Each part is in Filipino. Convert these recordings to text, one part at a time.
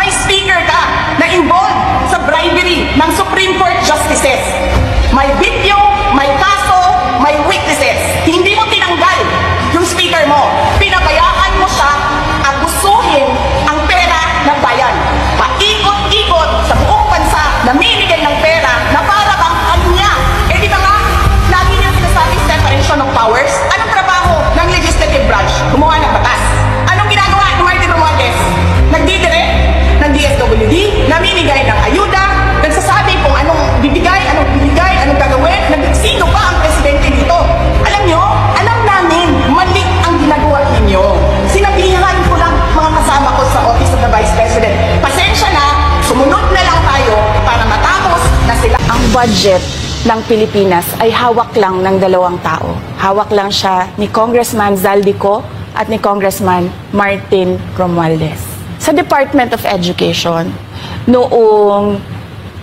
May speaker ka na involved sa bribery ng Supreme Court justices. May video, may kaso, may witnesses. Hindi mo tinanggal yung speaker mo. Pinabayaan mo siya abusuhin ang pera ng bayan. Paikot-ikot sa buong bansa, namimigay ng pera na para bang ano niya. Eh di ba nga, lagi niya sinasabi separation of powers? Anong trabaho ng legislative branch? Gumawa ng batas. Anong ginagawa ni Martin Romualdez? Nagdidirect ng DSWD, namimigay ng ayuda, nagsasabi kung anong bibigay, anong binigay, anong gagawin, sino ba ang presidente dito? Alam nyo, alam namin, mali ang ginagawa ninyo. Sinabihan ko lang mga kasama ko sa Office of the Vice President, pasensya na, sumunod na lang tayo para matapos na sila. Ang budget ng Pilipinas ay hawak lang ng dalawang tao. Hawak lang siya ni Congressman Zaldico at ni Congressman Martin Romualdez. Sa Department of Education, noong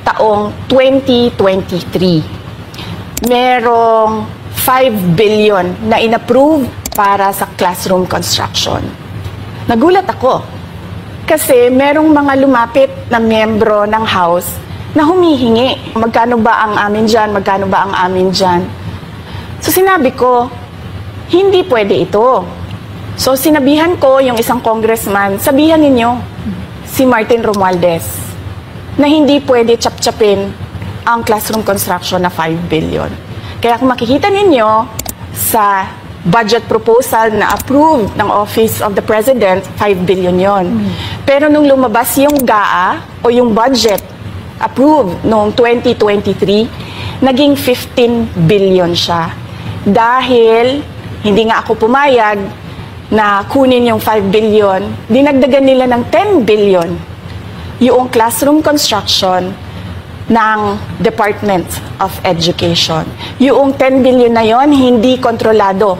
taong 2023, merong 5 billion na inapprove para sa classroom construction. Nagulat ako kasi merong mga lumapit na miyembro ng House na humihingi. Magkano ba ang amin dyan? Magkano ba ang amin dyan? So sinabi ko, hindi pwede ito. So sinabihan ko yung isang congressman, sabihan ninyo si Martin Romualdez na hindi pwede chap-chapin ang classroom construction na 5 billion. Kaya kung makikita ninyo sa budget proposal na approved ng Office of the President, 5 billion yon. Pero nung lumabas yung GAA o yung budget approved noong 2023, naging 15 billion siya. Dahil hindi nga ako pumayag na kunin yung 5 billion, dinagdagan nila ng 10 billion yung classroom construction ng Department of Education. Yung 10 billion na yon hindi kontrolado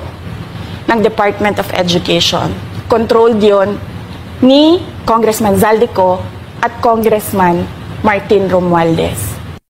ng Department of Education. Controlled yon ni Congressman Zaldico at Congressman Martin Romualdez.